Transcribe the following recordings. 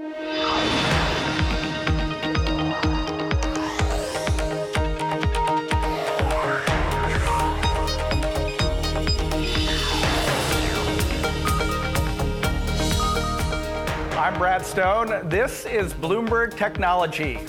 I'm Brad Stone. This is Bloomberg Technology.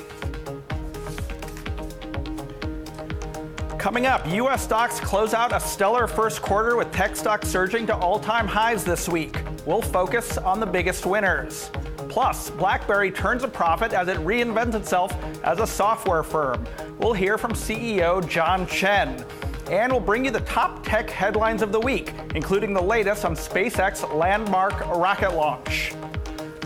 Coming up, U.S. stocks close out a stellar first quarter with tech stocks surging to all-time highs this week. We'll focus on the biggest winners. Plus, BlackBerry turns a profit as it reinvents itself as a software firm. We'll hear from CEO John Chen. And we'll bring you the top tech headlines of the week, including the latest on SpaceX's landmark rocket launch.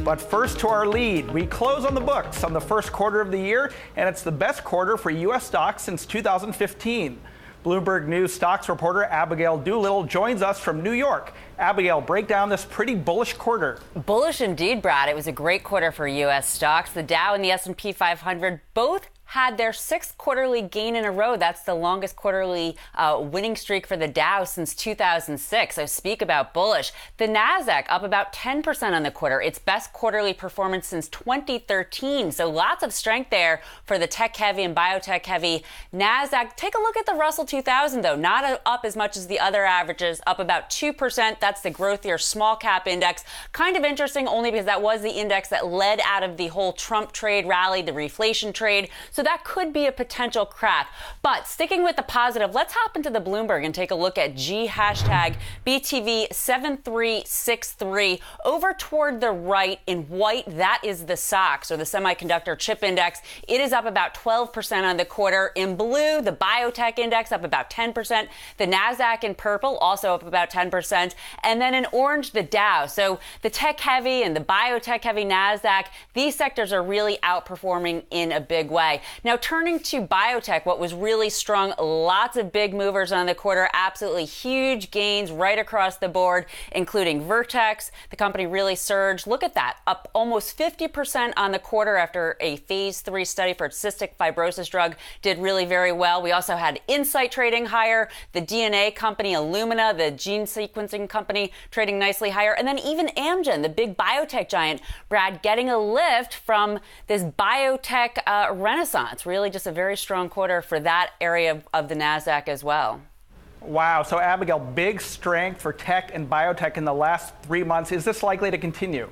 But first to our lead. We close on the books on the first quarter of the year, and it's the best quarter for U.S. stocks since 2015. Bloomberg News stocks reporter Abigail Doolittle joins us from New York. Abigail, break down this pretty bullish quarter. Bullish indeed, Brad. It was a great quarter for U.S. stocks. The Dow and the S&P 500 both had their sixth quarterly gain in a row. That's the longest quarterly winning streak for the Dow since 2006. So speak about bullish. The Nasdaq up about 10% on the quarter, its best quarterly performance since 2013. So lots of strength there for the tech-heavy and biotech-heavy Nasdaq. Take a look at the Russell 2000, though. Not up as much as the other averages, up about 2%. That's the growthier small-cap index. Kind of interesting only because that was the index that led out of the whole Trump trade rally, the reflation trade. So that could be a potential crack. But sticking with the positive, let's hop into the Bloomberg and take a look at BTV 7363. Over toward the right in white, that is the SOX, or the Semiconductor Chip Index. It is up about 12% on the quarter. In blue, the biotech index up about 10%. The Nasdaq in purple also up about 10%. And then in orange, the Dow. So the tech-heavy and the biotech-heavy Nasdaq, these sectors are really outperforming in a big way. Now, turning to biotech, what was really strong, lots of big movers on the quarter, absolutely huge gains right across the board, including Vertex. The company really surged. Look at that, up almost 50% on the quarter after a phase 3 study for its cystic fibrosis drug did really very well. We also had Insight trading higher, the DNA company Illumina, the gene sequencing company trading nicely higher, and then even Amgen, the big biotech giant, Brad, getting a lift from this biotech renaissance. Really just a very strong quarter for that area of the Nasdaq as well. Wow. So, Abigail, big strength for tech and biotech in the last 3 months. Is this likely to continue?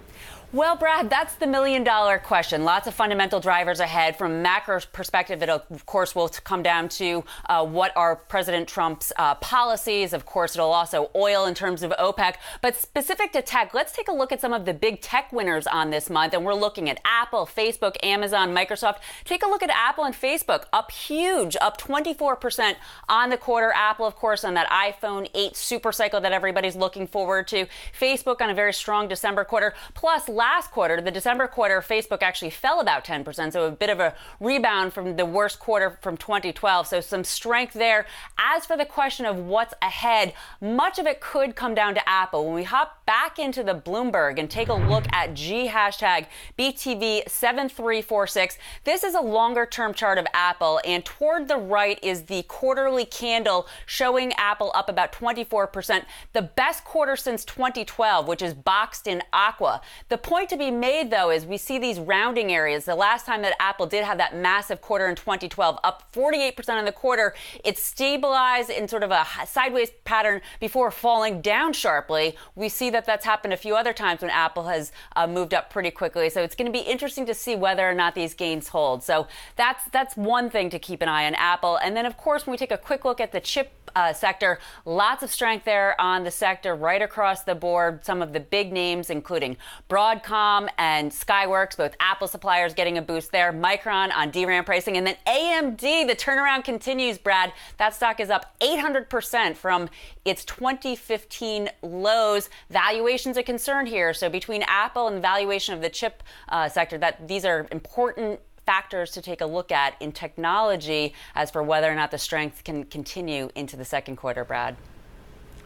Well, Brad, that's the million-dollar question. Lots of fundamental drivers ahead. From a macro perspective, it, of course, will come down to what are President Trump's policies. Of course, it'll also oil in terms of OPEC. But specific to tech, let's take a look at some of the big tech winners on this month. And we're looking at Apple, Facebook, Amazon, Microsoft. Take a look at Apple and Facebook, up huge, up 24% on the quarter. Apple, of course, on that iPhone 8 super cycle that everybody's looking forward to. Facebook on a very strong December quarter. Plus, last quarter, the December quarter, Facebook actually fell about 10%, so a bit of a rebound from the worst quarter from 2012. So some strength there. As for the question of what's ahead, much of it could come down to Apple. When we hop back into the Bloomberg and take a look at BTV 7346, this is a longer-term chart of Apple, and toward the right is the quarterly candle showing Apple up about 24%, the best quarter since 2012, which is boxed in aqua. The point to be made, though, is we see these rounding areas. The last time that Apple did have that massive quarter in 2012, up 48% on the quarter, it stabilized in sort of a sideways pattern before falling down sharply. We see that that's happened a few other times when Apple has moved up pretty quickly. So it's going to be interesting to see whether or not these gains hold. So that's one thing to keep an eye on Apple. And then, of course, when we take a quick look at the chip sector, lots of strength there on the sector right across the board. Some of the big names, including Broadcom and Skyworks, both Apple suppliers getting a boost there. Micron on DRAM pricing. And then AMD, the turnaround continues, Brad. That stock is up 800% from its 2015 lows. Valuation's a concern here. So between Apple and the valuation of the chip sector, that these are important factors to take a look at in technology as for whether or not the strength can continue into the second quarter, Brad.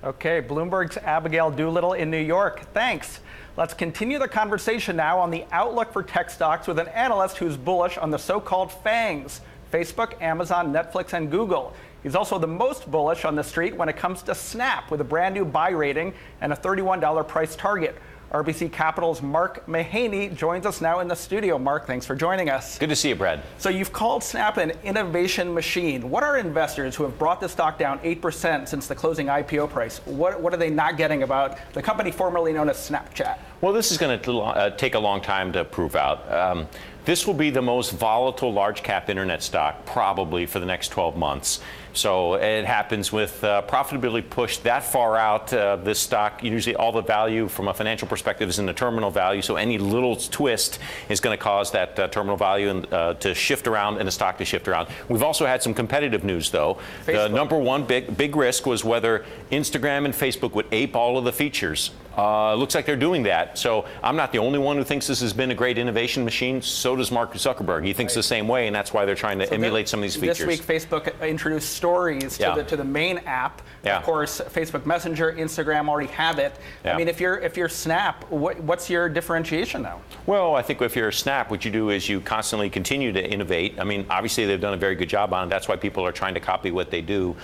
Okay, Bloomberg's Abigail Doolittle in New York. Thanks. Let's continue the conversation now on the outlook for tech stocks with an analyst who's bullish on the so-called FANGs, Facebook, Amazon, Netflix, and Google. He's also the most bullish on the street when it comes to Snap with a brand new buy rating and a $31 price target. RBC Capital's Mark Mahaney joins us now in the studio. Mark, thanks for joining us. Good to see you, Brad. So you've called Snap an innovation machine. What are investors who have brought the stock down 8% since the closing IPO price? What are they not getting about the company formerly known as Snapchat? Well, this is going to take a long time to prove out. This will be the most volatile large cap internet stock probably for the next 12 months. So it happens with profitability pushed that far out. This stock, usually all the value from a financial perspective is in the terminal value. So any little twist is going to cause that terminal value to shift around and the stock to shift around. We've also had some competitive news, though. Facebook. The number one big risk was whether Instagram and Facebook would ape all of the features. Looks like they're doing that. So I'm not the only one who thinks this has been a great innovation machine. So does Mark Zuckerberg. He thinks the same way, and that's why they're trying to emulate some of these features. This week, Facebook introduced Stories to the main app. Of course, Facebook Messenger, Instagram already have it. I mean, if you're Snap, what's your differentiation now? Well, I think if you're Snap, what you do is you constantly continue to innovate. I mean, obviously they've done a very good job on it. That's why people are trying to copy what they do.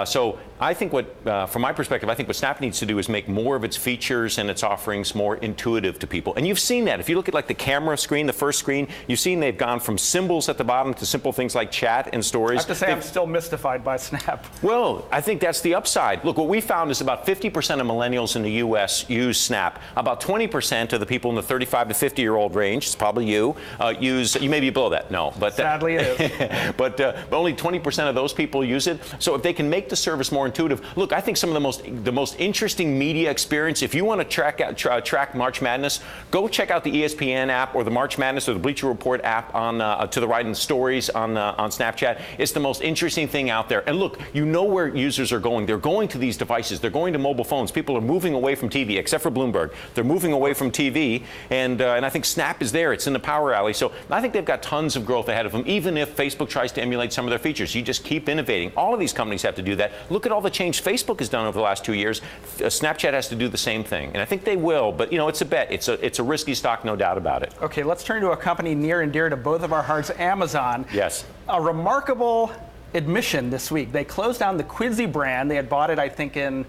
So I think from my perspective, I think what Snap needs to do is make more of its features and its offerings more intuitive to people. And you've seen that. If you look at like the camera screen, the first screen, you've seen they've gone from symbols at the bottom to simple things like chat and stories. I have to say, I'm still mystified by Snap. Well, I think that's the upside. Look, what we found is about 50% of millennials in the U.S. use Snap. About 20% of the people in the 35 to 50-year-old range, it's probably you, you may be below that, no. But sadly it is. but only 20% of those people use it. So if they can make the service more intuitive, look, I think some of the most interesting media experience, if you want to track March Madness, go check out the ESPN app or the March Madness or the Bleacher Report app on to the right in Stories on Snapchat. It's the most interesting thing out there. And look, you know where users are going. They're going to these devices. They're going to mobile phones. People are moving away from TV, except for Bloomberg. They're moving away from TV, and I think Snap is there. It's in the power alley. So I think they've got tons of growth ahead of them, even if Facebook tries to emulate some of their features. You just keep innovating. All of these companies have to do that. Look at all the change Facebook has done over the last 2 years. Snapchat has to do the same thing, and I think they will. But you know, it's a bet. It's a risky stock, no doubt about it. Okay, let's turn to a company near and dear to both of our hearts, Amazon. Yes. A remarkable admission this week. They closed down the Quidsy brand. They had bought it, I think, it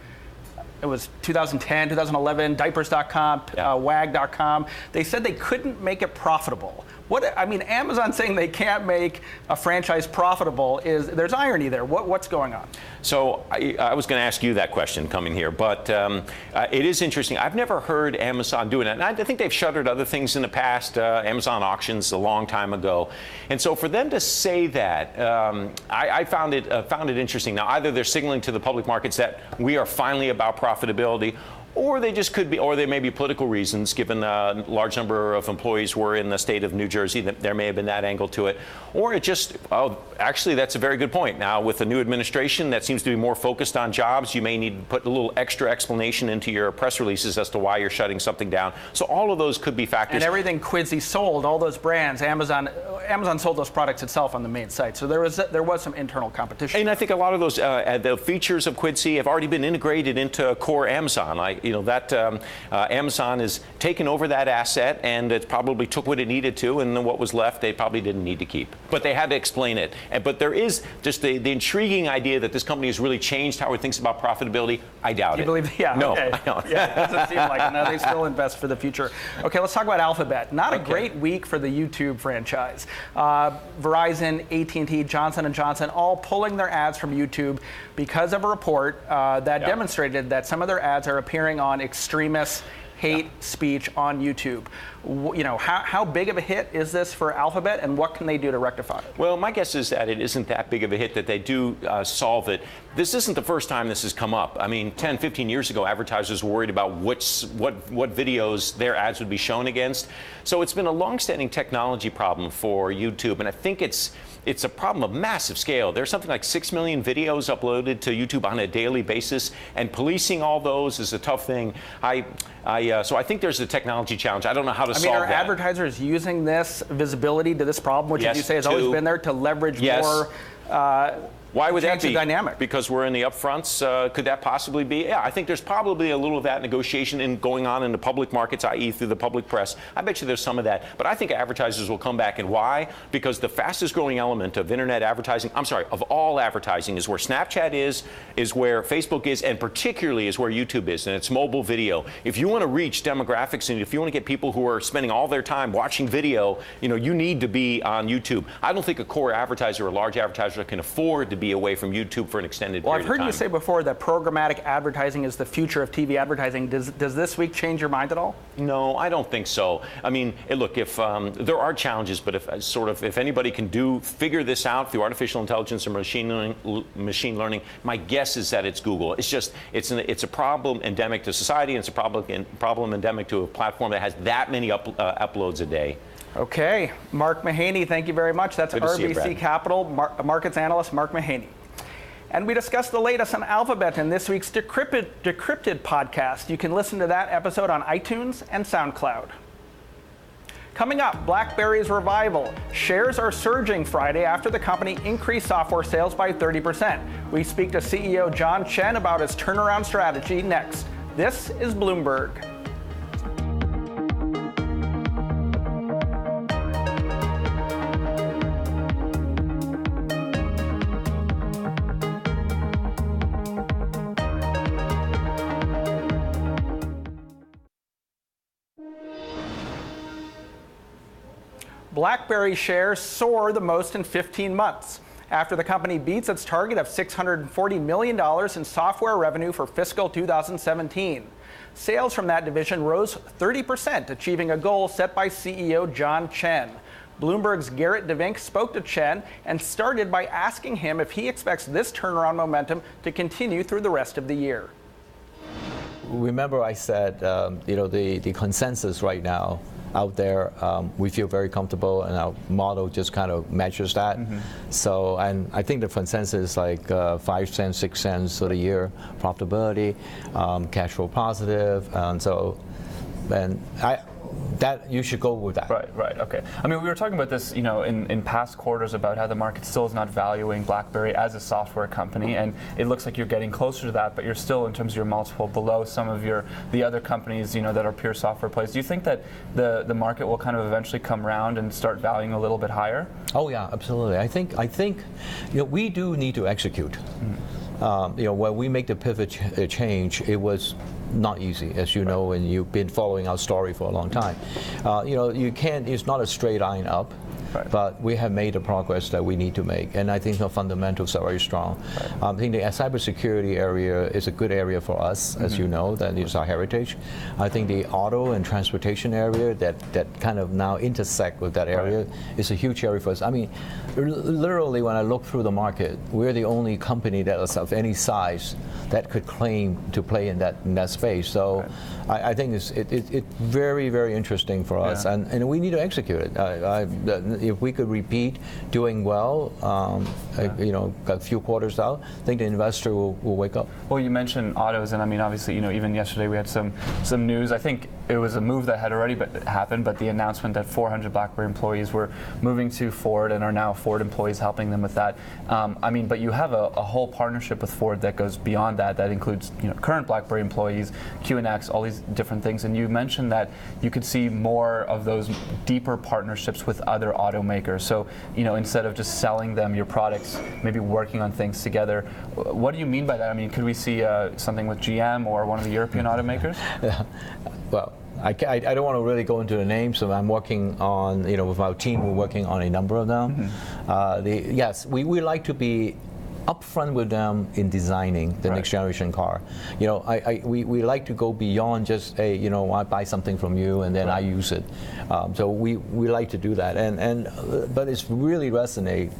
was 2010, 2011, diapers.com, wag.com. They said they couldn't make it profitable. Amazon saying they can't make a franchise profitable there's irony there. What's going on? So I was going to ask you that question coming here, but it is interesting. I've never heard Amazon doing it. And I think they've shuttered other things in the past, Amazon auctions a long time ago. And so for them to say that, I found it interesting. Now, either they're signaling to the public markets that we are finally about profitability, or they just could be, or they may be political reasons, given a large number of employees were in the state of New Jersey, that there may have been that angle to it. Or it just, actually, that's a very good point. Now, with the new administration that seems to be more focused on jobs, you may need to put a little extra explanation into your press releases as to why you're shutting something down. So all of those could be factors. And everything Quidsy sold, all those brands, Amazon sold those products itself on the main site. So there was some internal competition. And I think a lot of those, the features of Quidsy have already been integrated into core Amazon. Amazon has taken over that asset, and it probably took what it needed to, and then what was left they probably didn't need to keep. But they had to explain it. But there is just the intriguing idea that this company has really changed how it thinks about profitability. I doubt it. You believe? Yeah. No, okay. I don't. Yeah, it doesn't seem like it. No, they still invest for the future. Okay, let's talk about Alphabet. Not a great week for the YouTube franchise. Verizon, AT&T, Johnson & Johnson, all pulling their ads from YouTube because of a report that demonstrated that some of their ads are appearing on extremist hate speech on YouTube. How big of a hit is this for Alphabet, and what can they do to rectify it? Well, my guess is that it isn't that big of a hit, that they do solve it. This isn't the first time this has come up. I mean, 10, 15 years ago, advertisers were worried about what videos their ads would be shown against. So it's been a long-standing technology problem for YouTube, and I think it's a problem of massive scale. There's something like 6 million videos uploaded to YouTube on a daily basis, and policing all those is a tough thing. So I think there's a technology challenge. I don't know how to solve that. Are advertisers using this visibility to this problem, which, as you say, has always been there, to leverage more Why would that change be? the dynamic? Because we're in the upfronts. Could that possibly be? Yeah, I think there's probably a little of that negotiation going on in the public markets, i.e. through the public press. I bet you there's some of that. But I think advertisers will come back. And why? Because the fastest growing element of internet advertising, of all advertising, is where Snapchat is where Facebook is, and particularly is where YouTube is, and it's mobile video. If you want to reach demographics and if you want to get people who are spending all their time watching video, you need to be on YouTube. I don't think a core advertiser or a large advertiser can afford to be away from YouTube for an extended period of time. Well, I've heard you say before that programmatic advertising is the future of TV advertising. Does this week change your mind at all? No, I don't think so. I mean, look, if there are challenges, but if anybody can figure this out through artificial intelligence or machine learning, my guess is that it's Google. It's a problem endemic to society, and it's a problem endemic to a platform that has that many uploads a day. Okay, Mark Mahaney, thank you very much. That's RBC Capital markets analyst Mark Mahaney. And we discussed the latest on Alphabet in this week's Decrypted podcast. You can listen to that episode on iTunes and SoundCloud. Coming up, BlackBerry's revival. Shares are surging Friday after the company increased software sales by 30%. We speak to CEO John Chen about his turnaround strategy next. This is Bloomberg. BlackBerry shares soar the most in 15 months after the company beats its target of $640 million in software revenue for fiscal 2017. Sales from that division rose 30%, achieving a goal set by CEO John Chen. Bloomberg's Garrett DeVink spoke to Chen and started by asking him if he expects this turnaround momentum to continue through the rest of the year. Remember I said, the consensus right now out there, we feel very comfortable, and our model just kind of matches that. Mm-hmm. So, and I think the consensus is like 5 cents, 6 cents for the year profitability, cash flow positive, and so, and that you should go with that. Right, okay. I mean, we were talking about this, in past quarters about how the market still is not valuing BlackBerry as a software company, and it looks like you're getting closer to that, but you're still, in terms of your multiple, below some of the other companies, that are pure software plays. Do you think that the market will kind of eventually come around and start valuing a little bit higher? Oh yeah, absolutely. I think, we do need to execute. Mm-hmm. When we make the pivot change, it was not easy, as you know, and you've been following our story for a long time. It's not a straight line up. Right. But we have made the progress that we need to make, and I think the fundamentals are very strong. Right. I think the cybersecurity area is a good area for us, as you know, that is our heritage. I think the auto and transportation area that kind of now intersect with that area is a huge area for us. I mean, literally, when I look through the market, we're the only company that is of any size that could claim to play in that space. So I think it's very, very interesting for us, and we need to execute it. If we could repeat doing well, a few quarters out, I think the investor will wake up. Well, you mentioned autos, and I mean, obviously, even yesterday we had some news. I think it was a move that had already happened, but the announcement that 400 BlackBerry employees were moving to Ford and are now Ford employees helping them with that. But you have a whole partnership with Ford that goes beyond that. That includes, current BlackBerry employees, QNX, all these different things. And you mentioned that you could see more of those deeper partnerships with other automakers. So, instead of just selling them your products, maybe working on things together. What do you mean by that? I mean, could we see something with GM or one of the European automakers? Well, I don't want to really go into the names, so I'm working on, with our team, we're working on a number of them. Mm-hmm. Yes, we like to be upfront with them in designing the next generation car. We like to go beyond just I buy something from you and then I use it. So we like to do that, but it's really resonate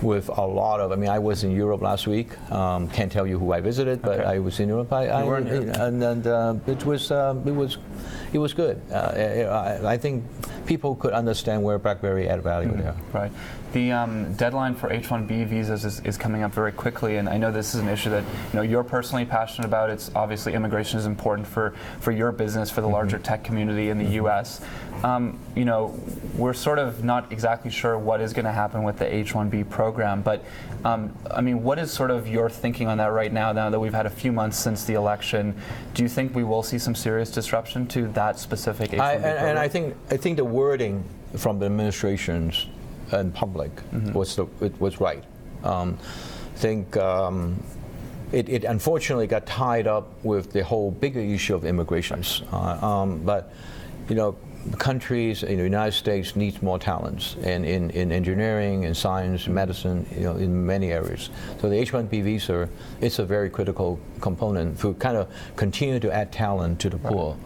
with a lot of. I mean, I was in Europe last week. Can't tell you who I visited, but I was in Europe. It was good. I think people could understand where BlackBerry added value there. Right. The deadline for H-1B visas is coming up very quickly, and I know this is an issue that you're personally passionate about. It's obviously immigration is important for your business, for the larger tech community in the U.S. We're sort of not exactly sure what is going to happen with the H-1B program, but what is sort of your thinking on that right now that we've had a few months since the election? Do you think we will see some serious disruption to that specific H-1B program? And I think the wording from the administrations and public was right. I think it unfortunately got tied up with the whole bigger issue of immigrations. But countries in the United States needs more talents in engineering, in science, medicine, in many areas. So the H-1B visa is a very critical component to kind of continue to add talent to the pool,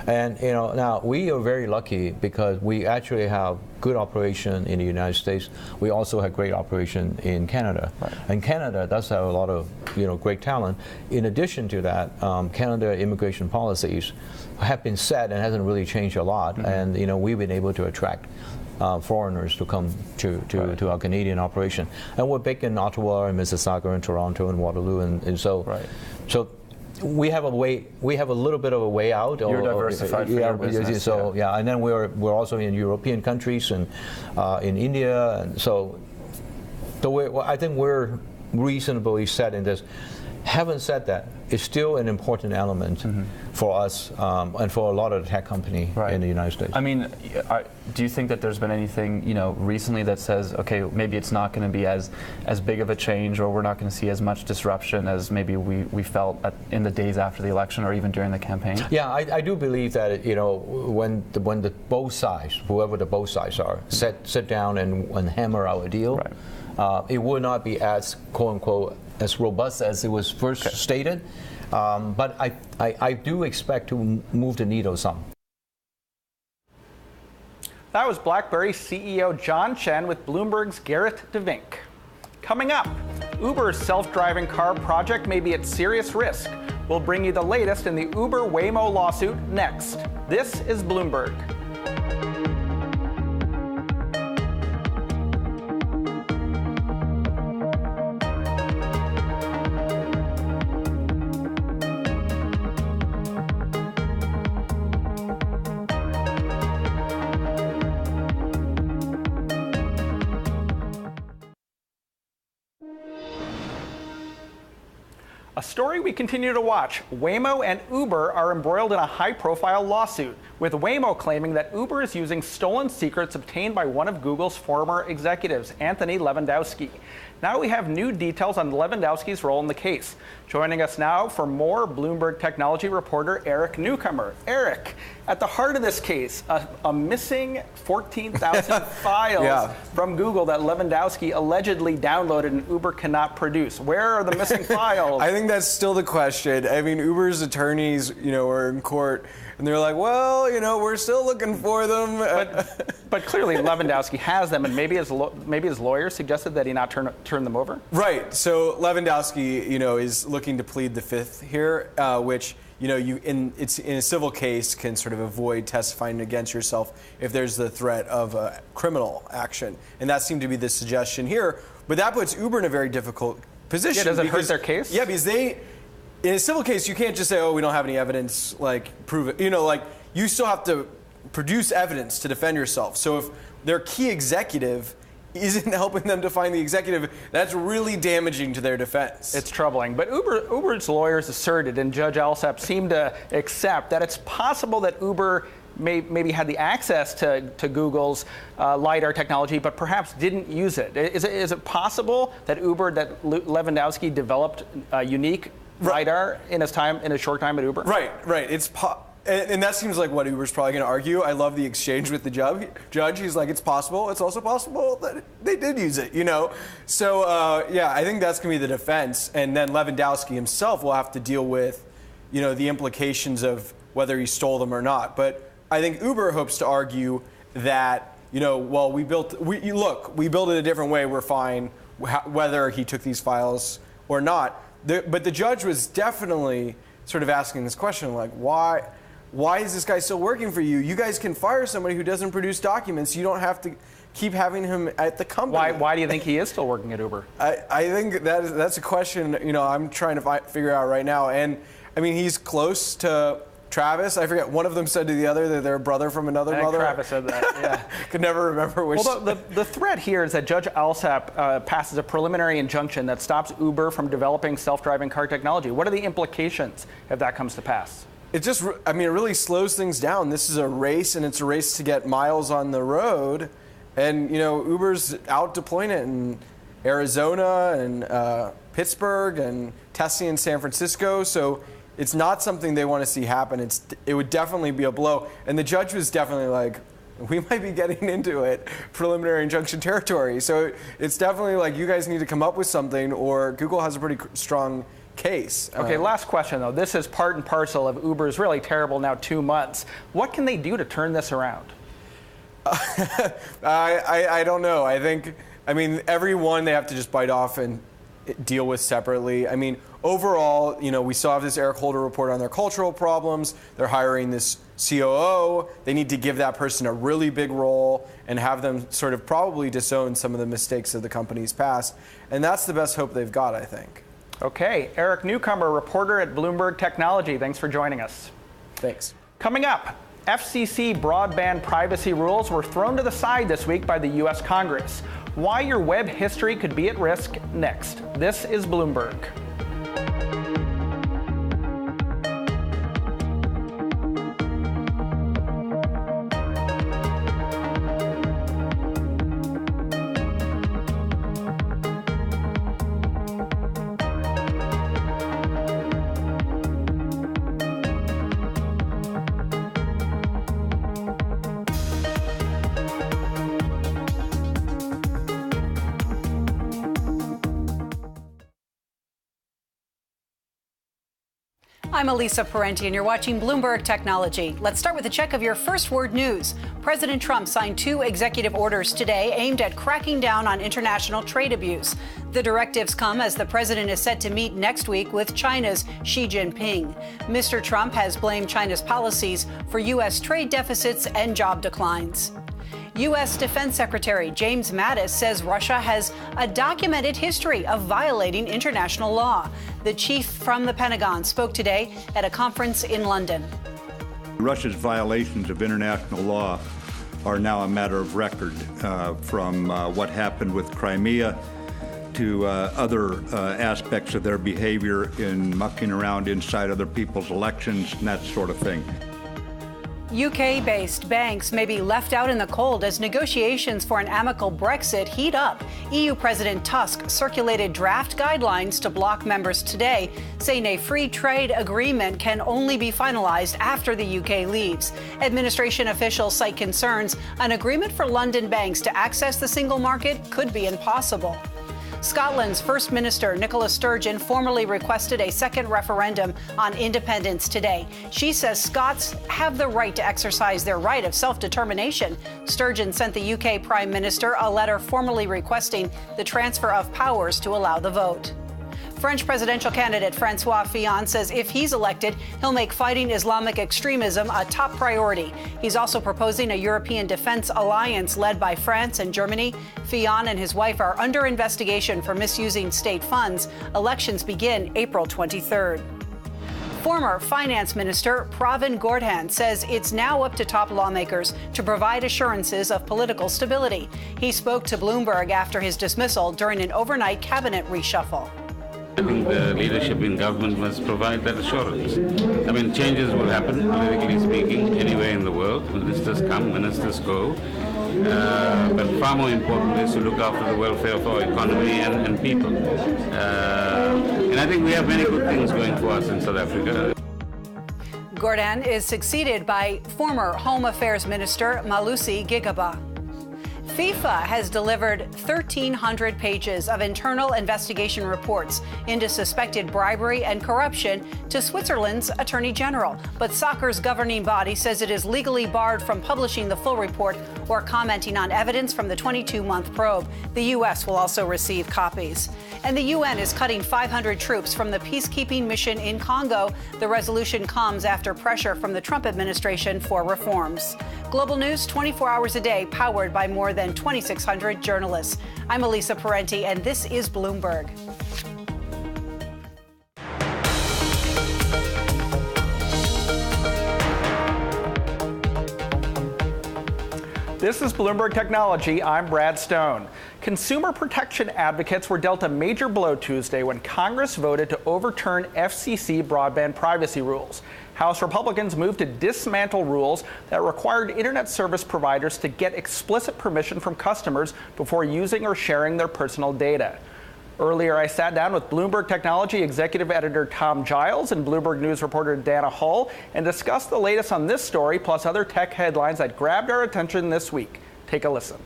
And now we are very lucky because we actually have good operation in the United States. We also have great operation in Canada, and Canada does have a lot of great talent. In addition to that, Canada immigration policies have been set and hasn't really changed a lot, and we've been able to attract foreigners to come to our Canadian operation, and we're big in Ottawa and Mississauga and Toronto and Waterloo, and so we have a little bit of a way out. You're diversified for your business. So and then we're also in European countries and in India, and so I think we're reasonably set in this. Having said that, it's still an important element for us and for a lot of the tech company in the United States. I mean, do you think that there's been anything recently that says, okay, maybe it's not going to be as big of a change, or we're not going to see as much disruption as maybe we felt in the days after the election or even during the campaign? Yeah, I do believe that when the both sides, whoever the both sides are, sit down and hammer out a deal, it will not be as quote unquote as robust as it was first stated, but I do expect to move the needle some. That was BlackBerry CEO John Chen with Bloomberg's Garrett DeVink. Coming up, Uber's self-driving car project may be at serious risk. We'll bring you the latest in the Uber Waymo lawsuit next. This is Bloomberg. A story we continue to watch. Waymo and Uber are embroiled in a high-profile lawsuit, with Waymo claiming that Uber is using stolen secrets obtained by one of Google's former executives, Anthony Levandowski. Now we have new details on Lewandowski's role in the case. Joining us now for more, Bloomberg technology reporter Eric Newcomer. Eric, at the heart of this case, a missing 14,000 files from Google that Lewandowski allegedly downloaded and Uber cannot produce. Where are the missing files? I think that's still the question. I mean, Uber's attorneys, are in court, and they're like, well, we're still looking for them. But clearly Lewandowski has them, and maybe his lawyer suggested that he not turn them over? Right. So Lewandowski, is looking to plead the fifth here, which in a civil case can sort of avoid testifying against yourself if there's the threat of a criminal action, and that seemed to be the suggestion here. But that puts Uber in a very difficult position. Yeah, does it hurt their case? Yeah, because in a civil case, you can't just say, oh, we don't have any evidence, prove it. You still have to produce evidence to defend yourself. So if their key executive isn't helping them to find the executive, that's really damaging to their defense. It's troubling. But Uber's lawyers asserted, and Judge Alsop seemed to accept, that it's possible that Uber maybe had the access to Google's LiDAR technology, but perhaps didn't use it. Is it possible that Lewandowski developed a unique LiDAR in his short time at Uber? Right. And that seems like what Uber's probably going to argue. I love the exchange with the judge. He's like, it's possible. It's also possible that they did use it, So, I think that's going to be the defense. And then Lewandowski himself will have to deal with, the implications of whether he stole them or not. But I think Uber hopes to argue that, well, we built it a different way. We're fine, whether he took these files or not. But the judge was definitely sort of asking this question, like, why why is this guy still working for you? You guys can fire somebody who doesn't produce documents. You don't have to keep having him at the company. Why do you think he is still working at Uber? I think that's a question, I'm trying to figure out right now. And I mean, he's close to Travis. I forget, one of them said to the other that they're a brother from another mother. Travis said that, yeah. Could never remember which. Well, the threat here is that Judge Alsap passes a preliminary injunction that stops Uber from developing self-driving car technology. What are the implications if that comes to pass? It just, it really slows things down. This is a race, and it's a race to get miles on the road. And, Uber's out deploying it in Arizona and Pittsburgh and testing in San Francisco. So it's not something they want to see happen. It would definitely be a blow. And the judge was definitely like, we might be getting into it, preliminary injunction territory. So it's definitely like, you guys need to come up with something, or Google has a pretty strong case. Okay, last question, though. This is part and parcel of Uber's really terrible now 2 months. What can they do to turn this around? I don't know. Everyone they have to just bite off and deal with separately. Overall, we saw this Eric Holder report on their cultural problems. They're hiring this COO. They need to give that person a really big role and have them sort of probably disown some of the mistakes of the company's past. And that's the best hope they've got, I think. Okay, Eric Newcomer, reporter at Bloomberg Technology. Thanks for joining us. Thanks. Coming up, FCC broadband privacy rules were thrown to the side this week by the U.S. Congress. Why your web history could be at risk next. This is Bloomberg. I'm Elisa Parenti, and you're watching Bloomberg Technology. Let's start with a check of your first word news. President Trump signed 2 executive orders today aimed at cracking down on international trade abuse. The directives come as the president is set to meet next week with China's Xi Jinping. Mr. Trump has blamed China's policies for U.S. trade deficits and job declines. U.S. Defense Secretary James Mattis says Russia has a documented history of violating international law. The chief from the Pentagon spoke today at a conference in London. Russia's violations of international law are now a matter of record, from what happened with Crimea to other aspects of their behavior in mucking around inside other people's elections and that sort of thing. UK-based banks may be left out in the cold as negotiations for an amicable Brexit heat up. EU President Tusk circulated draft guidelines to bloc members today, saying a free trade agreement can only be finalized after the UK leaves. Administration officials cite concerns an agreement for London banks to access the single market could be impossible. Scotland's First Minister Nicola Sturgeon formally requested a second referendum on independence today. She says Scots have the right to exercise their right of self-determination. Sturgeon sent the UK Prime Minister a letter formally requesting the transfer of powers to allow the vote. French presidential candidate François Fillon says if he's elected, he'll make fighting Islamic extremism a top priority. He's also proposing a European defense alliance led by France and Germany. Fillon and his wife are under investigation for misusing state funds. Elections begin April 23rd. Former Finance Minister Pravin Gordhan says it's now up to top lawmakers to provide assurances of political stability. He spoke to Bloomberg after his dismissal during an overnight cabinet reshuffle. I think the leadership in government must provide that assurance. Changes will happen, politically speaking, anywhere in the world. Ministers come, ministers go. But far more important is to look after the welfare of our economy and people. And I think we have many good things going for us in South Africa. Gordhan is succeeded by former Home Affairs Minister Malusi Gigaba. FIFA has delivered 1,300 pages of internal investigation reports into suspected bribery and corruption to Switzerland's Attorney General. But soccer's governing body says it is legally barred from publishing the full report or commenting on evidence from the 22-month probe. The U.S. will also receive copies. And the UN is cutting 500 troops from the peacekeeping mission in Congo. The resolution comes after pressure from the Trump administration for reforms. Global news 24 hours a day, powered by more than 2,600 journalists. I'm Elisa Parenti, and this is Bloomberg. This is Bloomberg Technology. I'm Brad Stone. Consumer protection advocates were dealt a major blow Tuesday when Congress voted to overturn FCC broadband privacy rules. House Republicans moved to dismantle rules that required internet service providers to get explicit permission from customers before using or sharing their personal data. Earlier, I sat down with Bloomberg Technology executive editor Tom Giles and Bloomberg News reporter Dana Hull and discussed the latest on this story, plus other tech headlines that grabbed our attention this week. Take a listen.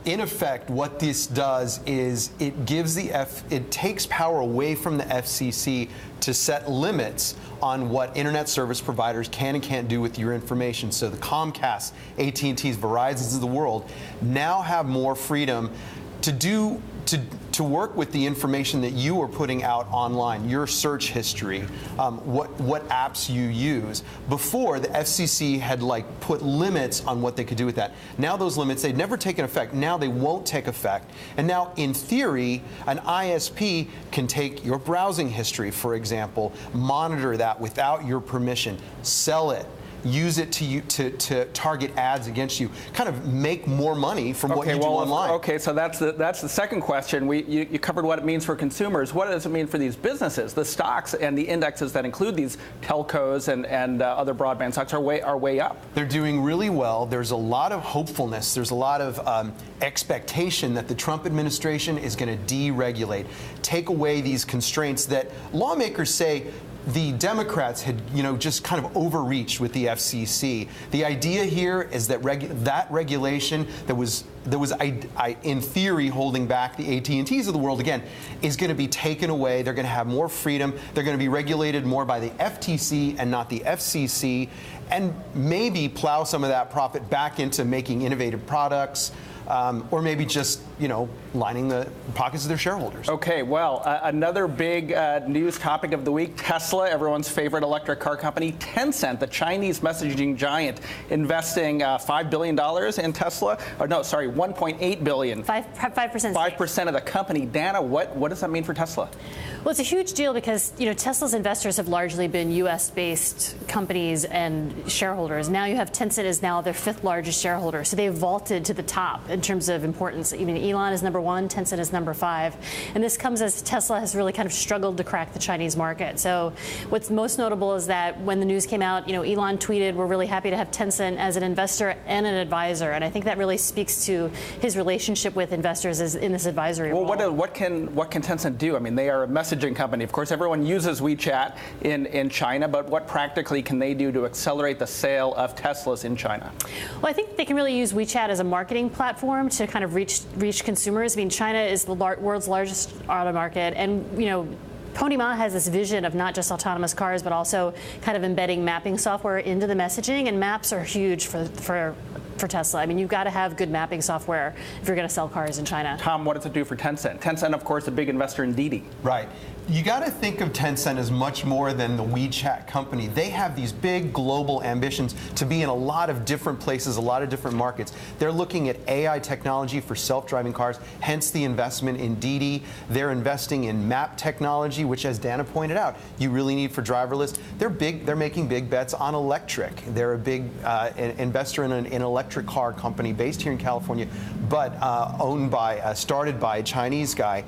In effect, what this does is it gives it takes power away from the FCC to set limits on what internet service providers can and can't do with your information. So the Comcast, AT&T's, Verizon's of the world now have more freedom to work with the information that you are putting out online, your search history, what apps you use. Before, the FCC had put limits on what they could do with that. Now those limits, they'd never taken effect. Now they won't take effect. And now, in theory, an ISP can take your browsing history, for example, monitor that without your permission, sell it, use it to target ads against you, kind of make more money from what you do online. Okay, so that's the second question. You covered what it means for consumers. What does it mean for these businesses? The stocks and the indexes that include these telcos and other broadband stocks are way up. They're doing really well. There's a lot of hopefulness. There's a lot of expectation that the Trump administration is going to deregulate, take away these constraints that lawmakers say the Democrats had, just kind of overreached with the FCC. The idea here is that that regulation that was in theory holding back the AT&Ts of the world again is going to be taken away. They're going to have more freedom. They're going to be regulated more by the FTC and not the FCC, and maybe plow some of that profit back into making innovative products. Or maybe just, lining the pockets of their shareholders. Okay, well, another big news topic of the week, Tesla, everyone's favorite electric car company, Tencent, the Chinese messaging giant, investing $5 billion in Tesla. Or no, sorry, $1.8 billion. 5%. 5% of the company. Dana, what does that mean for Tesla? Well, it's a huge deal because, Tesla's investors have largely been U.S.-based companies and shareholders. Now you have Tencent is now their 5th largest shareholder. So they've vaulted to the top in terms of importance. Elon is number 1, Tencent is number 5. And this comes as Tesla has really kind of struggled to crack the Chinese market. So what's most notable is that when the news came out, Elon tweeted, "We're really happy to have Tencent as an investor and an advisor." And I think that really speaks to his relationship with investors in this advisory role. Well, what can Tencent do? I mean, they are a messaging company. Of course, everyone uses WeChat in China, but what practically can they do to accelerate the sale of Teslas in China? Well, I think they can really use WeChat as a marketing platform to kind of reach consumers. I mean, China is the world's largest auto market, and Pony Ma has this vision of not just autonomous cars, but also kind of embedding mapping software into the messaging, and maps are huge for Tesla. I mean, you've got to have good mapping software if you're going to sell cars in China. Tom, what does it do for Tencent? Tencent, of course, a big investor in Didi. Right. You got to think of Tencent as much more than the WeChat company. They have these big global ambitions to be in a lot of different places, a lot of different markets. They're looking at AI technology for self-driving cars, hence the investment in Didi. They're investing in map technology, which, as Dana pointed out, you really need for driverless. They're making big bets on electric. They're a big investor in an electric car company based here in California, but started by a Chinese guy.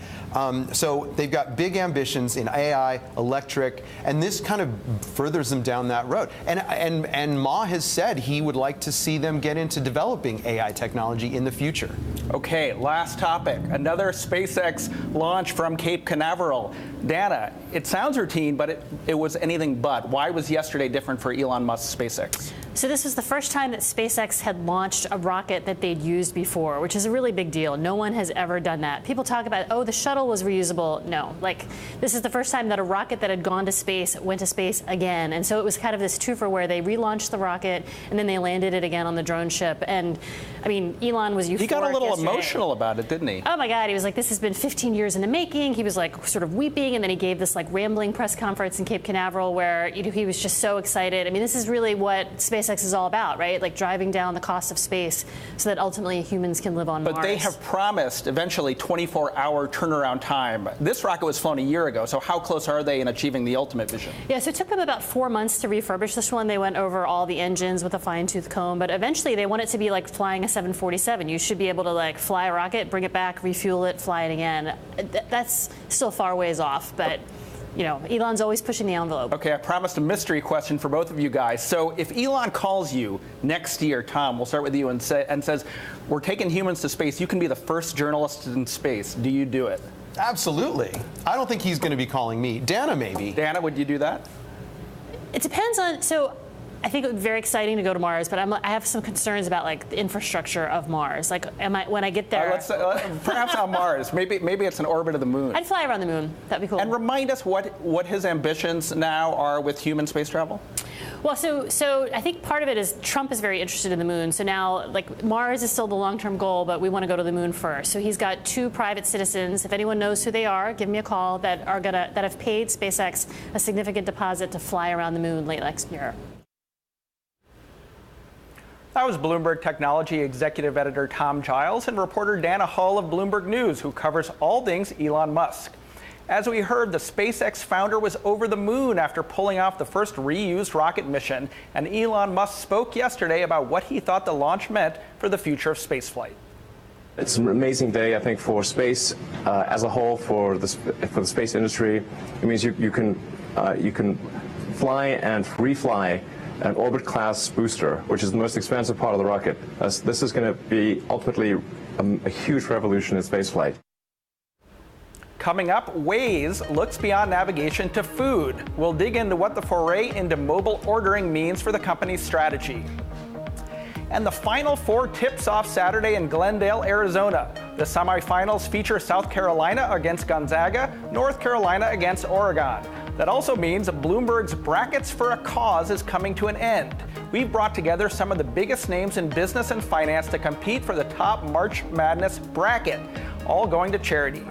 So they've got big ambitions in AI, electric, and this kind of furthers them down that road. And Ma has said he would like to see them get into developing AI technology in the future. Okay, last topic. Another SpaceX launch from Cape Canaveral. Dana, it sounds routine, but it was anything but. Why was yesterday different for Elon Musk's SpaceX? So this was the first time that SpaceX had launched a rocket that they'd used before, which is a really big deal. No one has ever done that. People talk about, oh, the shuttle was reusable. No, like this is the first time that a rocket that had gone to space went to space again. And so it was kind of this twofer where they relaunched the rocket and then they landed it again on the drone ship. And I mean, Elon was euphoric. He got a little yesterday. emotional about it, didn't he? Oh my God, he was like, this has been 15 years in the making. He was like sort of weeping, and then he gave this like rambling press conference in Cape Canaveral where he was just so excited. I mean, this is really what SpaceX is all about, right? Like driving down the cost of space so that ultimately humans can live on Mars. But they have promised eventually 24-hour turnaround time. This rocket was flown a year ago, so how close are they in achieving the ultimate vision? Yeah, so it took them about 4 months to refurbish this one. They went over all the engines with a fine-tooth comb, but eventually they want it to be like flying a 747. You should be able to like fly a rocket, bring it back, refuel it, fly it again. That's still far ways off, but you know, Elon's always pushing the envelope. Okay, I promised a mystery question for both of you guys. So if Elon calls you next year, Tom, we'll start with you, and says, we're taking humans to space, you can be the first journalist in space. Do you do it? Absolutely. I don't think he's going to be calling me. Dana, maybe. Dana, would you do that? It depends on, so I think it would be very exciting to go to Mars, but I have some concerns about like the infrastructure of Mars. Like, when I get there? Perhaps on Mars. Maybe it's an orbit of the moon. I'd fly around the moon. That'd be cool. And remind us what his ambitions now are with human space travel. Well, so I think part of it is Trump is very interested in the moon. So now, like, Mars is still the long-term goal, but we want to go to the moon first. So he's got 2 private citizens. If anyone knows who they are, give me a call. That have paid SpaceX a significant deposit to fly around the moon late next year. That was Bloomberg Technology Executive Editor Tom Giles and reporter Dana Hull of Bloomberg News, who covers all things Elon Musk. As we heard, the SpaceX founder was over the moon after pulling off the first reused rocket mission, and Elon Musk spoke yesterday about what he thought the launch meant for the future of spaceflight. It's an amazing day, I think, for space as a whole, for the space industry. It means you can fly and refly an orbit-class booster, which is the most expensive part of the rocket. This is going to be ultimately a huge revolution in spaceflight. Coming up, Waze looks beyond navigation to food. We'll dig into what the foray into mobile ordering means for the company's strategy. And the Final Four tips off Saturday in Glendale, Arizona. The semifinals feature South Carolina against Gonzaga, North Carolina against Oregon. That also means Bloomberg's Brackets for a Cause is coming to an end. We've brought together some of the biggest names in business and finance to compete for the top March Madness bracket, all going to charity.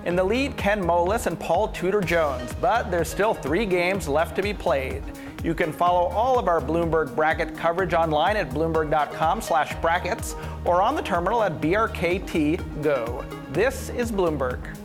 In the lead, Ken Moelis and Paul Tudor Jones, but there's still 3 games left to be played. You can follow all of our Bloomberg bracket coverage online at bloomberg.com/brackets or on the terminal at BRKT Go. This is Bloomberg.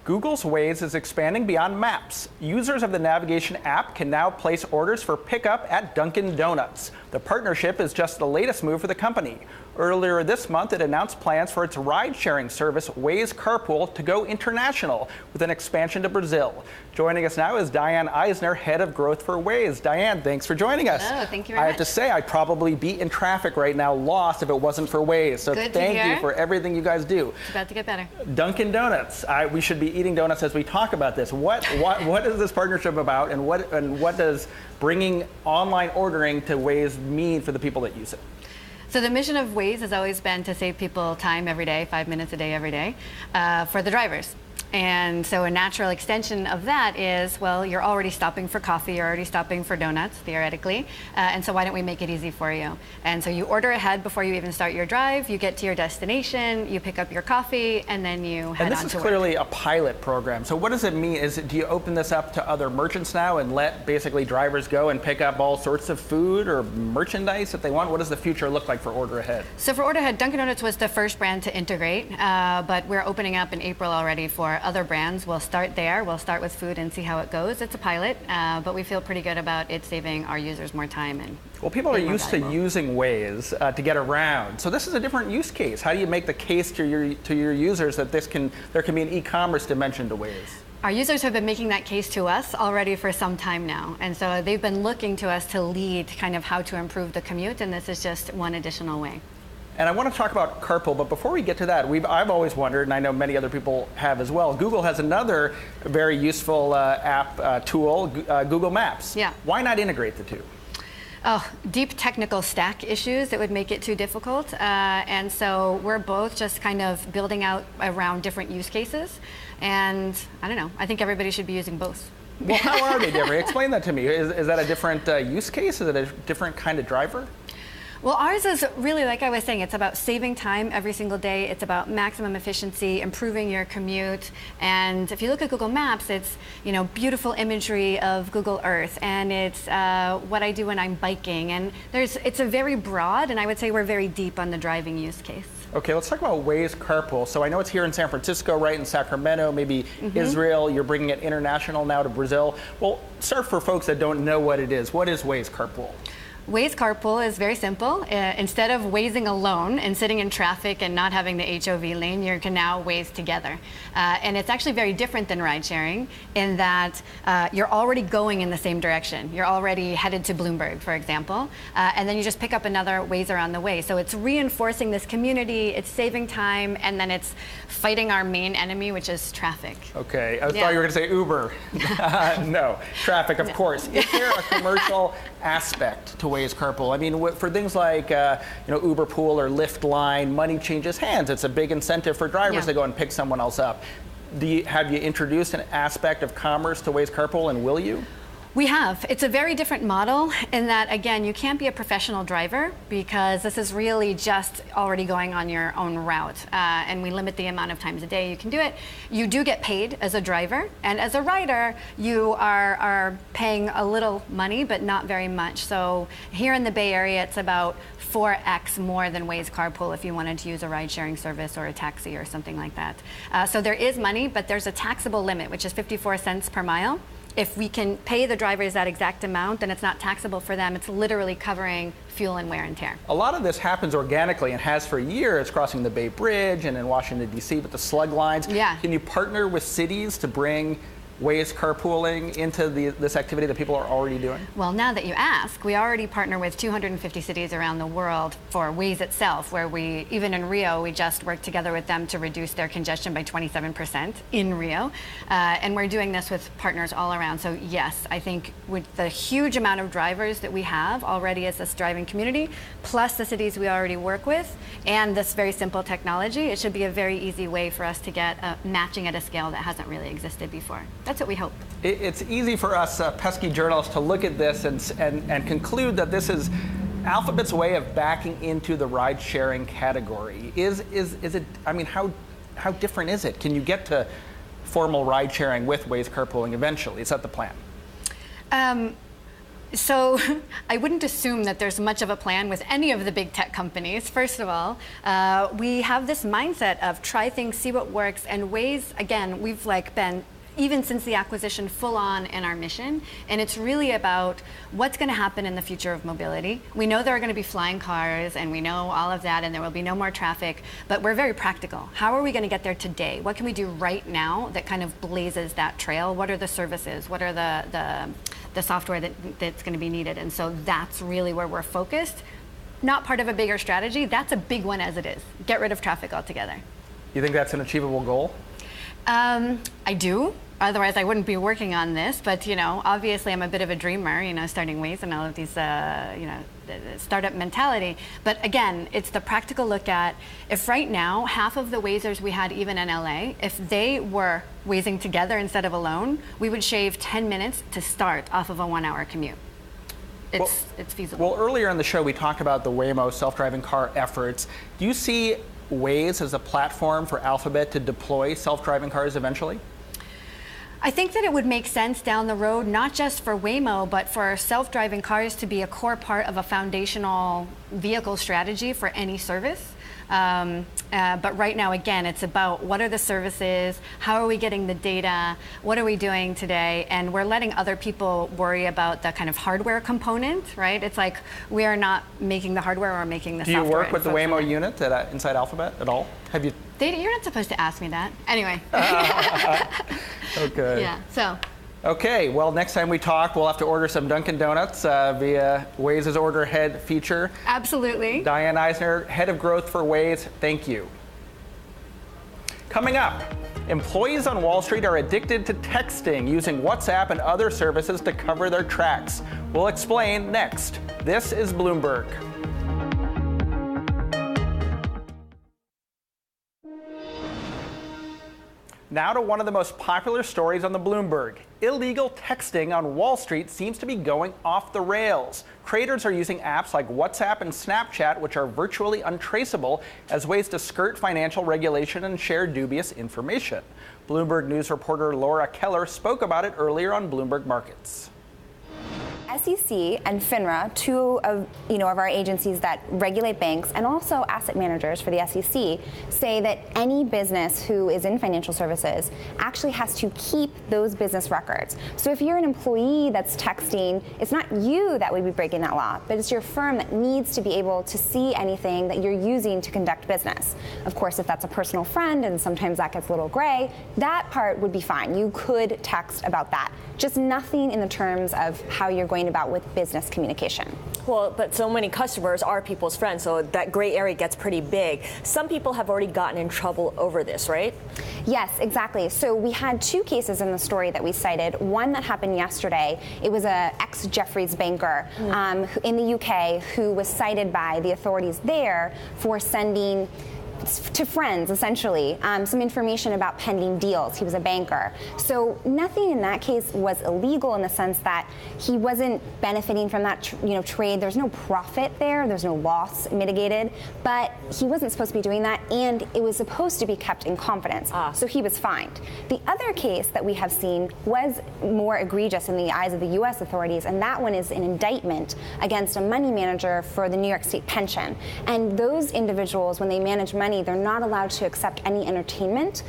Google's Waze is expanding beyond maps. Users of the navigation app can now place orders for pickup at Dunkin' Donuts. The partnership is just the latest move for the company. Earlier this month, it announced plans for its ride-sharing service, Waze Carpool, to go international with an expansion to Brazil. Joining us now is Diane Eisner, head of growth for Waze. Diane, thanks for joining us. Oh, thank you very much. I have to say, I'd probably be in traffic right now, lost, if it wasn't for Waze. So thank you for everything you guys do. It's about to get better. Dunkin' Donuts. We should be eating donuts as we talk about this. What is this partnership about, and what does bringing online ordering to Waze mean for the people that use it? So the mission of Waze has always been to save people time every day, 5 minutes a day every day, for the drivers. And so a natural extension of that is, well, you're already stopping for coffee, you're already stopping for donuts, theoretically, and so why don't we make it easy for you? And so you order ahead before you even start your drive, you get to your destination, you pick up your coffee, and then you head on to work. And this is clearly a pilot program. So what does it mean? Do you open this up to other merchants now and let basically drivers go and pick up all sorts of food or merchandise if they want? What does the future look like for order ahead? So for order ahead, Dunkin' Donuts was the first brand to integrate, but we're opening up in April already for for other brands. We'll start there. We'll start with food and see how it goes. It's a pilot, but we feel pretty good about it saving our users more time. And well, people are used to using Waze to get around. So this is a different use case. How do you make the case to your users that there can be an e-commerce dimension to Waze? Our users have been making that case to us already for some time now. And so they've been looking to us to lead kind of how to improve the commute, and this is just one additional way. And I want to talk about carpool, but before we get to that, I've always wondered, and I know many other people have as well, Google has another very useful tool, Google Maps. Yeah. Why not integrate the two? Oh, deep technical stack issues that would make it too difficult. And so we're both just kind of building out around different use cases. And I don't know, I think everybody should be using both. Well, how are they different? Explain that to me. Is that a different use case? Is it a different kind of driver? Well, ours is really, like I was saying, it's about saving time every single day. It's about maximum efficiency, improving your commute. And if you look at Google Maps, it's, you know, beautiful imagery of Google Earth, and it's what I do when I'm biking. And it's a very broad, and I would say we're very deep on the driving use case. Okay, let's talk about Waze Carpool. So I know it's here in San Francisco, right, in Sacramento, maybe Israel. You're bringing it international now to Brazil. Well, start for folks that don't know what it is. What is Waze Carpool? Waze Carpool is very simple. Instead of Wazing alone and sitting in traffic and not having the HOV lane, you can now Waze together. And it's actually very different than ride sharing in that you're already going in the same direction. You're already headed to Bloomberg, for example, and then you just pick up another Wazer on the way. So it's reinforcing this community, it's saving time, and then it's fighting our main enemy, which is traffic. Okay, I thought you were going to say Uber. No, traffic, of course. Is there a commercial aspect to Waze Carpool? I mean, for things like Uber Pool or Lyft Line, money changes hands. It's a big incentive for drivers to go and pick someone else up. Have you introduced an aspect of commerce to Waze Carpool, and will you? We have. It's a very different model in that, again, you can't be a professional driver because this is really just already going on your own route. And we limit the amount of times a day you can do it. You do get paid as a driver. And as a rider, you are paying a little money, but not very much. So here in the Bay Area, it's about 4x more than Waze Carpool if you wanted to use a ride-sharing service or a taxi or something like that. So there is money, but there's a taxable limit, which is 54 cents per mile. If we can pay the drivers that exact amount, then it's not taxable for them. It's literally covering fuel and wear and tear. A lot of this happens organically and has for years, crossing the Bay Bridge and in Washington, D.C. with the slug lines. Yeah. Can you partner with cities to bring Waze carpooling into this activity that people are already doing? Well, now that you ask, we already partner with 250 cities around the world for Waze itself, where even in Rio, we just worked together with them to reduce their congestion by 27% in Rio. And we're doing this with partners all around. So yes, I think with the huge amount of drivers that we have already as this driving community, plus the cities we already work with, and this very simple technology, it should be a very easy way for us to get matching at a scale that hasn't really existed before. That's what we hope. It's easy for us pesky journalists to look at this and conclude that this is Alphabet's way of backing into the ride-sharing category. Is it? I mean, how different is it? Can you get to formal ride-sharing with Waze carpooling eventually? Is that the plan? So I wouldn't assume that there's much of a plan with any of the big tech companies. First of all, we have this mindset of try things, see what works, and Waze, again, we've been even since the acquisition, full on in our mission. And it's really about what's going to happen in the future of mobility. We know there are going to be flying cars, and we know all of that, and there will be no more traffic, but we're very practical. How are we going to get there today? What can we do right now that kind of blazes that trail? What are the services? What are the software that's going to be needed? And so that's really where we're focused. Not part of a bigger strategy. That's a big one as it is. Get rid of traffic altogether. You think that's an achievable goal? I do. Otherwise, I wouldn't be working on this. But, obviously I'm a bit of a dreamer, starting Waze and all of these, startup mentality. But again, it's the practical look at if right now half of the Wazers we had even in LA, if they were Wazing together instead of alone, we would shave 10 minutes to start off of a 1-hour commute. It's feasible. Well, earlier in the show, we talked about the Waymo self-driving car efforts. Do you see Waze as a platform for Alphabet to deploy self-driving cars eventually? I think that it would make sense down the road, not just for Waymo, but for self-driving cars to be a core part of a foundational vehicle strategy for any service. But right now, again, it's about what are the services, how are we getting the data, what are we doing today, and we're letting other people worry about the kind of hardware component, right? It's like we are not making the hardware, we're making the software. Do you work with the Waymo unit inside Alphabet at all? Have you? You're not supposed to ask me that. Anyway. Okay. Yeah, so. Okay, well, next time we talk, we'll have to order some Dunkin' Donuts via Waze's Order Ahead feature. Absolutely. Diane Eisner, Head of Growth for Waze, thank you. Coming up, employees on Wall Street are addicted to texting, using WhatsApp and other services to cover their tracks. We'll explain next. This is Bloomberg. Now to one of the most popular stories on the Bloomberg. Illegal texting on Wall Street seems to be going off the rails. Creators are using apps like WhatsApp and Snapchat, which are virtually untraceable, as ways to skirt financial regulation and share dubious information. Bloomberg News reporter Laura Keller spoke about it earlier on Bloomberg Markets. SEC and FINRA, two of our agencies that regulate banks and also asset managers for the SEC, say that any business who is in financial services actually has to keep those business records. So if you're an employee that's texting, it's not you that would be breaking that law, but it's your firm that needs to be able to see anything that you're using to conduct business. Of course, if that's a personal friend, and sometimes that gets a little gray, that part would be fine. You could text about that. Just nothing in the terms of how you're going about with business communication. Well, but so many customers are people's friends, so that gray area gets pretty big. Some people have already gotten in trouble over this, right? Yes, exactly. So we had two cases in the story that we cited. One that happened yesterday. It was a ex-Jefferies banker in the UK who was cited by the authorities there for sending to friends, essentially, some information about pending deals. He was a banker. So nothing in that case was illegal in the sense that he wasn't benefiting from that trade. There's no profit there. There's no loss mitigated. But he wasn't supposed to be doing that, and it was supposed to be kept in confidence. So he was fined. The other case that we have seen was more egregious in the eyes of the U.S. authorities, and that one is an indictment against a money manager for the New York State pension. And those individuals, when they manage money, they're not allowed to accept any entertainment,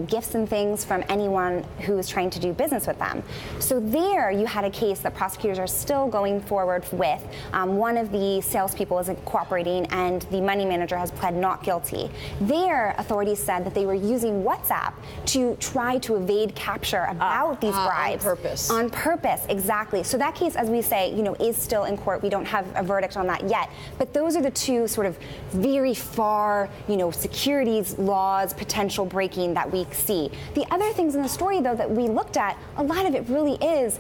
gifts and things from anyone who is trying to do business with them. So there you had a case that prosecutors are still going forward with. One of the salespeople isn't cooperating, and the money manager has pled not guilty. There, authorities said that they were using WhatsApp to try to evade capture about these bribes. On purpose. On purpose, exactly. So that case, as we say, is still in court. We don't have a verdict on that yet. But those are the two sort of very far, securities laws, potential breaking that we see. The other things in the story, though, that we looked at, a lot of it really is,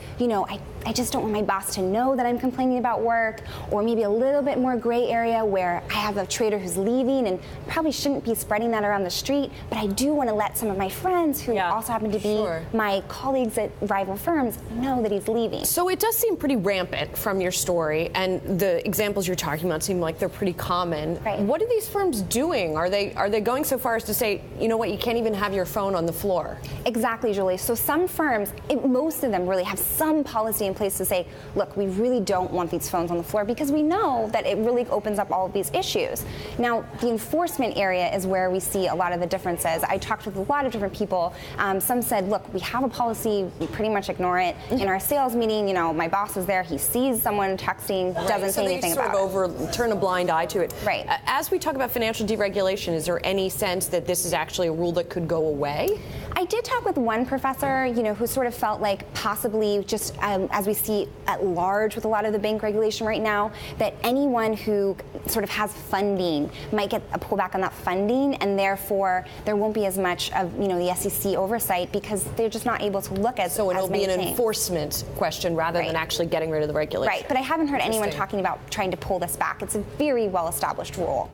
I just don't want my boss to know that I'm complaining about work, or maybe a little bit more gray area where I have a trader who's leaving and probably shouldn't be spreading that around the street, but I do want to let some of my friends who also happen to be my colleagues at rival firms know that he's leaving. So it does seem pretty rampant from your story, and the examples you're talking about seem like they're pretty common. Right. What are these firms doing? Are they going so far as to say, you know what, you can't even have your phone on the floor? Exactly, Julie. So some firms, most of them really have some policy in place to say, look, we really don't want these phones on the floor because we know that it really opens up all of these issues. Now, the enforcement area is where we see a lot of the differences. I talked with a lot of different people. Some said, look, we have a policy, we pretty much ignore it. In our sales meeting, my boss is there, he sees someone texting, doesn't say anything about it. So they sort of turn a blind eye to it. Right. As we talk about financial deregulation, is there any sense that this is actually a rule that could go away? I did talk with one professor, who sort of felt like possibly just as we see at large with a lot of the bank regulation right now, that anyone who sort of has funding might get a pullback on that funding, and therefore there won't be as much of the SEC oversight because they're just not able to look at. So it'll be an things. Enforcement question rather than actually getting rid of the regulation. Right, but I haven't heard anyone talking about trying to pull this back. It's a very well-established rule.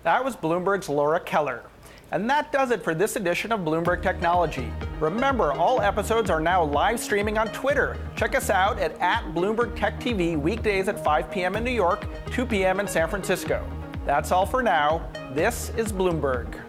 That was Bloomberg's Laura Keller. And that does it for this edition of Bloomberg Technology. Remember, all episodes are now live streaming on Twitter. Check us out at Bloomberg Tech TV weekdays at 5 p.m. in New York, 2 p.m. in San Francisco. That's all for now. This is Bloomberg.